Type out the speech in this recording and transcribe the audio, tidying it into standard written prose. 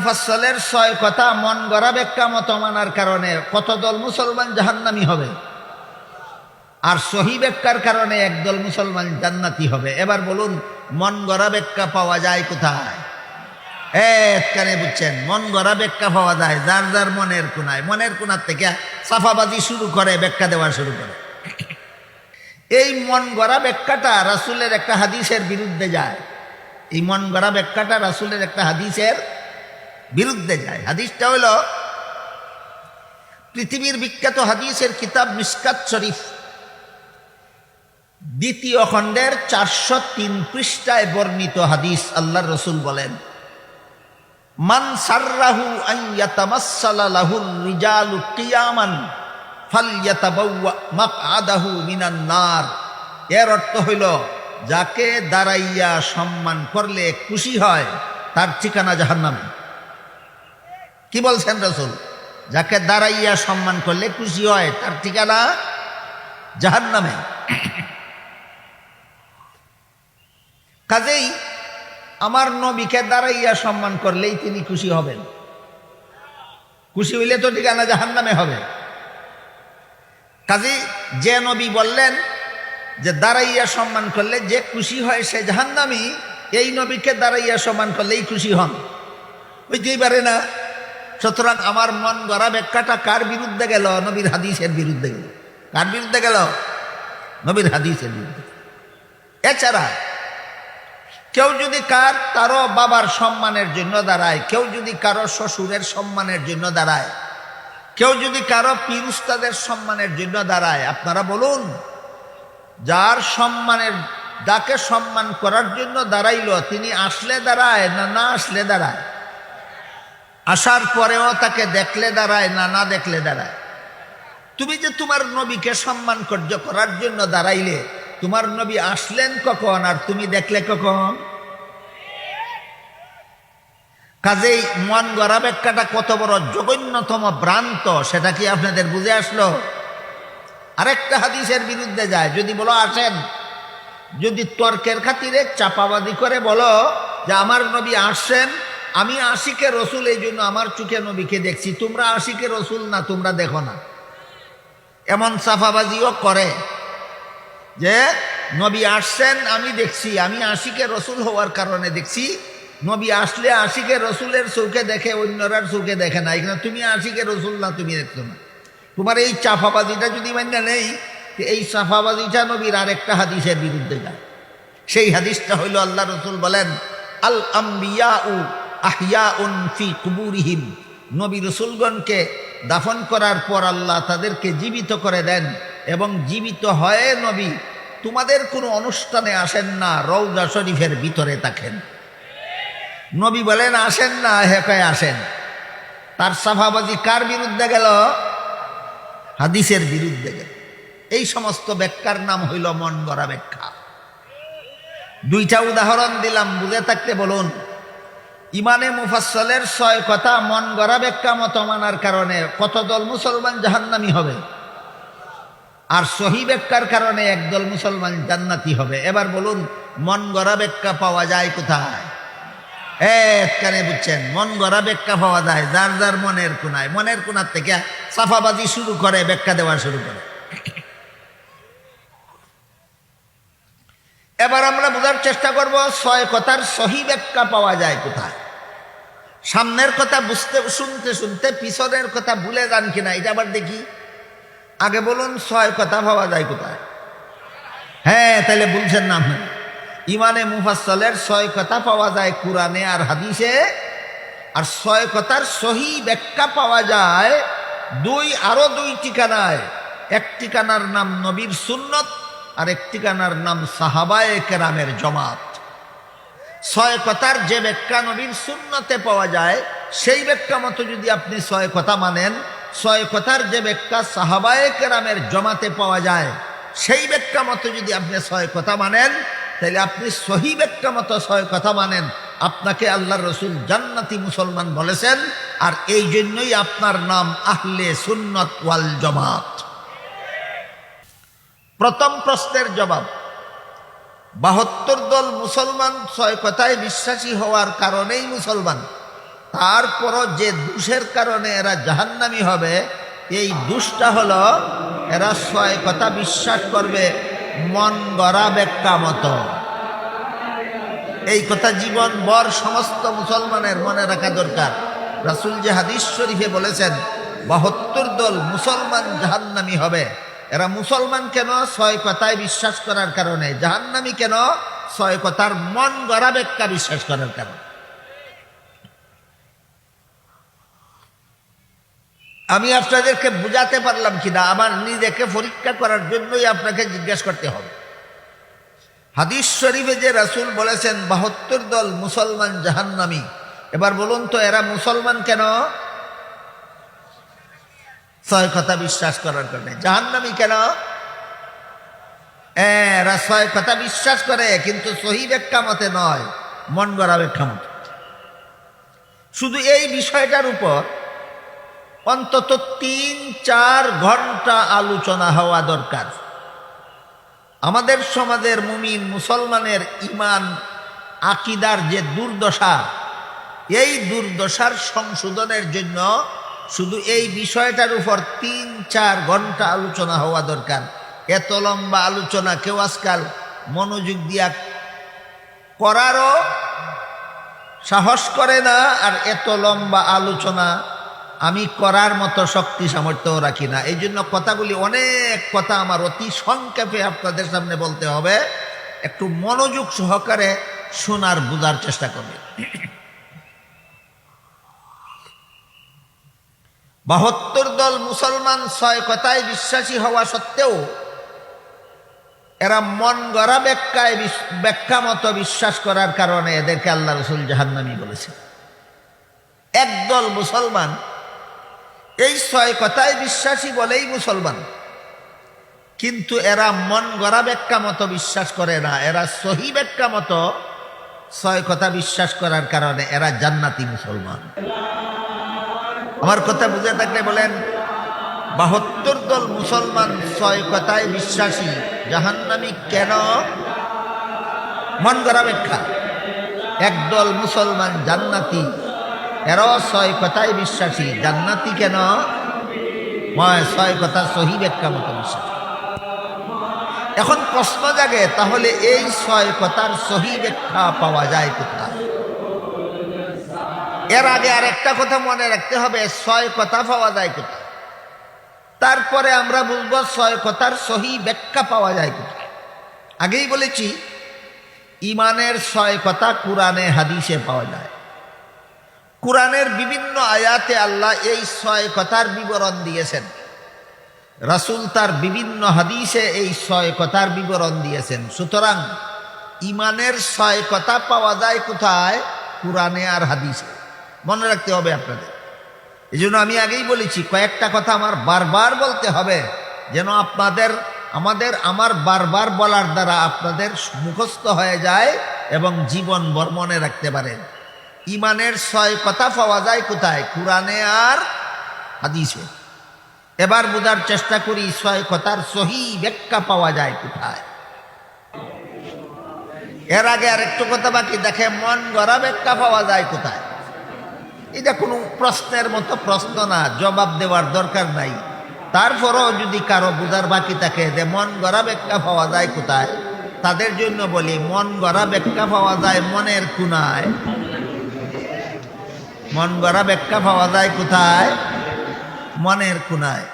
মুফাসসলের 6 কথা মন গড়া ব্যাখ্যা মত মানার কারণে কত দল মুসলমান জাহান্নামী হবে, আর সহি ব্যাখ্যার কারণে একদল মুসলমান জান্নাতি হবে। এবার বলুন, মন গড়া ব্যাখ্যা পাওয়া যায় কোথায়? কানে বুঝছেন, মন গড়া ব্যাখ্যা পাওয়া যায় যার যার মনের কোনায়। মনের কোনার থেকে সাফাবাজি শুরু করে, ব্যাখ্যা দেওয়া শুরু করে। এই মন গড়া ব্যাখ্যাটা রাসূলের একটা হাদিসের বিরুদ্ধে যায়। এই মন গড়া ব্যাখ্যাটা রাসূলের একটা হাদিসের বিরুদ্ধে যায়। হাদিসটা হলো পৃথিবীর বিখ্যাত হাদিসের কিতাব মিশকাত শরীফ, 2য় খণ্ডের 403 পৃষ্ঠায় বর্ণিত হাদিস। আল্লাহর রাসূল বলেন, মান সাররাহু আন ইয়াতামাসসালা লাহুর রিজালু কিয়ামান ফালইয়াতাবাওয়া মাকআদাহু মিনান নার। এর অর্থ হইল, যাকে দাঁড়াইয়া সম্মান করলে খুশি হয় তার ঠিকানা জাহান্নামে। কি বলছেন রাসূল? যাকে দাঁড়াইয়া সম্মান করলে খুশি হয় তার ঠিকানা জাহান্নামে। কাজেই আমার নবীকে দাঁড়াইয়া সম্মান করলেই তিনি খুশি হবেন। খুশি হইলে তো ঠিকানা জাহান্নামে হবে। কাজেই যে নবী বললেন যে দাঁড়াইয়া সম্মান করলে যে খুশি হয় সে জাহান্নামী, এই নবীকে দাঁড়াইয়া সম্মান করলেই খুশি হন, হইতেই পারে না। সুতরাং আমার মন গড়া ব্যাখ্যাটা কার বিরুদ্ধে গেল? নবীর হাদিসের বিরুদ্ধে গেল। কার বিরুদ্ধে গেল? নবীর হাদিসের বিরুদ্ধে। এছাড়া কেউ যদি কারো বাবার সম্মানের জন্য দাঁড়ায়, কেউ যদি কারো শ্বশুরের সম্মানের জন্য দাঁড়ায়, কেউ যদি কারো পীর উস্তাদের সম্মানের জন্য দাঁড়ায়, আপনারা বলুন, যার সম্মানের, যাকে সম্মান করার জন্য দাঁড়াইল, তিনি আসলে দাঁড়ায় না না আসলে দাঁড়ায়? আসার পরেও তাকে দেখলে দাঁড়ায় না না দেখলে দাঁড়ায়? তুমি যে তোমার নবীকে সম্মান করার জন্য দাঁড়াইলে, তোমার নবী আসলেন কখন আর তুমি দেখলে কখন? কাজেই মন গড়া ব্যাখ্যাটা কত বড় জঘন্যতম ভ্রান্ত, সেটা কি আপনাদের বুঝে আসলো? আরেকটা হাদিসের বিরুদ্ধে যায়। যদি বলো আসেন, যদি তর্কের খাতিরে চাপাবাদি করে বলো যে আমার নবী আসছেন, আমি আশিকে রসুল, এই জন্য আমার চোখে নবীকে দেখছি, তোমরা আশিকে রসুল না, তোমরা দেখো না, এমন চাপাবাজিও করে যে নবী আসছেন আমি দেখছি, আমি আশিকে রসুল হওয়ার কারণে দেখছি। নবী আসলে আশিকে রসুলের চোখে দেখে, অন্যরার চোখে দেখে না। এখানে তুমি আশিকে রসুল না, তুমি দেখছো না। তোমার এই চাপাবাজিটা যদি মান্য নেই, এই চাপাবাজিটা নবীর আরেকটা হাদিসের বিরুদ্ধে যায়। সেই হাদিসটা হইল, আল্লাহ রসুল বলেন, আল আম্বিয়াউ আহইয়াউন ফি কুবুরিহিম। নবী রসুলগণকে দাফন করার পর আল্লাহ তাদেরকে জীবিত করে দেন, এবং জীবিত হয়ে নবী তোমাদের কোনো অনুষ্ঠানে আসেন না, রওজা শরীফের ভিতরে থাকেন। নবী বলেন আসেন না, হেকায় আসেন। তার সাফাবাজি কার বিরুদ্ধে গেল? হাদিসের বিরুদ্ধে গেল। এই সমস্ত ব্যাখ্যার নাম হইল মন গড়া ব্যাখ্যা। 2টা উদাহরণ দিলাম, বুঝে থাকতে বলুন। ইমানে মুফাসসলের 6 কথা মন গড়া ব্যাখ্যা মত মানার কারণে কত দল মুসলমান জাহান্নামী হবে, আর সহি ব্যাখ্যার কারণে একদল মুসলমান জান্নাতি হবে। এবার বলুন, মন গড়া ব্যাখ্যা পাওয়া যায় কোথায়? কানে বুঝছেন, মন গড়া ব্যাখ্যা পাওয়া যায় যার যার মনের কোনায়। মনের কোনার থেকে সাফাবাজি শুরু করে, ব্যাখ্যা দেওয়া শুরু করে। এবার আমরা বোঝার চেষ্টা করব 6 কথার সহি ব্যাখ্যা পাওয়া যায় কোথায়। সামনের কথা শুনতে শুনতে পিছনের কথা ভুলে যান কিনা এটা আবার দেখি। আগে বলুন 6 কথা পাওয়া যায় কোথায়? তাহলে বলছেন না। ইমানে মুফাসসলের 6 কথা পাওয়া যায় কুরআনে আর হাদিসে, আর 6 কথার সহি ব্যাখ্যা পাওয়া যায় আরো 2 ঠিকানায়। এক ঠিকানার নাম নবীর সুন্নত, আর এক ঠিকানার নাম সাহাবায়ে কেরামের জমাত। 6 কথার যে ব্যাখ্যা নবীর সুন্নতে পাওয়া যায়, সেই ব্যাখ্যা মতো যদি আপনি 6 কথা মানেন, 6 কথার যে ব্যাখ্যা সাহাবায়ে কেরামের জমাতে পাওয়া যায়, সেই ব্যাখ্যা মতো যদি আপনি 6 কথা মানেন, তাহলে আপনি সহি ব্যাখ্যা মতো 6 কথা মানেন। আপনাকে আল্লাহর রসুল জান্নাতি মুসলমান বলেছেন, আর এই জন্যই আপনার নাম আহলে সুন্নাত ওয়াল জামাত। প্রথম প্রশ্নের জবাব, 72 দল মুসলমান 6 কথায় বিশ্বাসী হওয়ার কারণেই মুসলমান। তারপরও যে দোষের কারণে এরা জাহান্নামী হবে, এই দোষটা হলো এরা 6 কথা বিশ্বাস করবে মন গড়া ব্যাখ্যা মতো। এই কথা জীবনভর সমস্ত মুসলমানের মনে রাখা দরকার। রাসূল যে হাদিস শরীফে বলেছেন 72 দল মুসলমান জাহান্নামী হবে, এরা মুসলমান কেন? 6 কথায় বিশ্বাস করার কারণে। জাহান্নামী কেন? 6 কথার মন গড়া ব্যাখ্যা বিশ্বাস করার কারণে। আমি আপনাদেরকে বুঝাতে পারলাম কিনা আমার নিজেকে পরীক্ষা করার জন্যই আপনাকে জিজ্ঞেস করতে হবে। হাদিস শরীফে যে রাসূল বলেছেন 72 দল মুসলমান জাহান্নামী, এবার বলুন তো এরা মুসলমান কেন? 6 কথা বিশ্বাস করার কারণে। জাহান্নামী কেন? এরা 6 কথা বিশ্বাস করে কিন্তু সহি ব্যাখ্যা মতে নয়, মন গড়া ব্যাখ্যা মতে। শুধু এই বিষয়টার উপর অন্তত 3-4 ঘন্টা আলোচনা হওয়া দরকার। আমাদের সমাজের মুমিন মুসলমানের ঈমান আকীদার যে দুর্দশা, এই দুর্দশার সংশোধনের জন্য শুধু এই বিষয়টার উপর 3-4 ঘন্টা আলোচনা হওয়া দরকার। এত লম্বা আলোচনা কেউ আজকাল মনোযোগ দিয়া করারও সাহস করে না, আর এত লম্বা আলোচনা আমি করার মতো শক্তি সামর্থ্য রাখি না। এই জন্য কথাগুলি অনেক কথা আমার অতি সংক্ষেপে আপনাদের সামনে বলতে হবে, একটু মনোযোগ সহকারে শোনার বোঝার চেষ্টা করবে। 72 দল মুসলমান 6 কথায় বিশ্বাসী হওয়া সত্ত্বেও এরা মন গড়া ব্যাখ্যা মতো বিশ্বাস করার কারণে এদেরকে আল্লাহ রাসূল জাহান্নামী বলেছে। একদল মুসলমান এই 6 কথায় বিশ্বাসী বলেই মুসলমান, কিন্তু এরা মন গড়া ব্যাখ্যা মতো বিশ্বাস করে না, এরা সহি ব্যাখ্যা মতো 6 কথা বিশ্বাস করার কারণে এরা জান্নাতি মুসলমান। আমার কথা বুঝে থাকলে বলেন 72 দল মুসলমান 6 কথায় বিশ্বাসী জাহান্নামী কেন? মন গড়া ব্যাখ্যা। একদল মুসলমান জান্নাতি, এরাও 6 কথায় বিশ্বাসী, জান্নাতি কেন? 6 কথা সহি ব্যাখ্যা মতো বিশ্বাস। এখন প্রশ্ন জাগে, তাহলে এই 6 কথার সহি ব্যাখ্যা পাওয়া যায় কোথায়? এর আগে আর একটা কথা মনে রাখতে হবে, 6 কথা পাওয়া যায় কোথায়, তারপরে আমরা বলবো 6 কথার সহি ব্যাখ্যা পাওয়া যায় কোথায়। আগেই বলেছি ঈমানের 6 কথা কোরআনে হাদিসে পাওয়া যায়। কোরআনের বিভিন্ন আয়াতে আল্লাহ এই 6 কথার বিবরণ দিয়েছেন, রাসূল তার বিভিন্ন হাদিসে এই 6 কথার বিবরণ দিয়েছেন। সুতরাং ঈমানের 6 কথা পাওয়া যায় কোথায়? কোরআনে আর হাদিসে। মনে রাখতে হবে আপনাদের। এই জন্য আমি আগেই বলেছি কয়েকটা কথা আমার বারবার বলতে হবে, যেন আমার বারবার বলার দ্বারা আপনাদের মুখস্থ হয়ে যায় এবং জীবনভর মনে রাখতে পারেন। ঈমানের 6 কথা পাওয়া যায় কোথায়? কোরআনে আর হাদিসে। এবার বোঝার চেষ্টা করি 6 কথার সহি ব্যাখ্যা পাওয়া যায় কোথায়। এর আগে আর একটু কথা বাকি, দেখে মন গড়া ব্যাখ্যা পাওয়া যায় কোথায়। এটা কোনো প্রশ্নের মতো প্রশ্ন না, জবাব দেওয়ার দরকার নাই। তারপরও যদি কারো বোঝার বাকি থাকে যে মন গড়া ব্যাখ্যা পাওয়া যায় কোথায়, তাদের জন্য বলি মন গড়া ব্যাখ্যা পাওয়া যায় মনের কোণায়। মন গড়া ব্যাখ্যা পাওয়া যায় কোথায়? মনের কোণায়।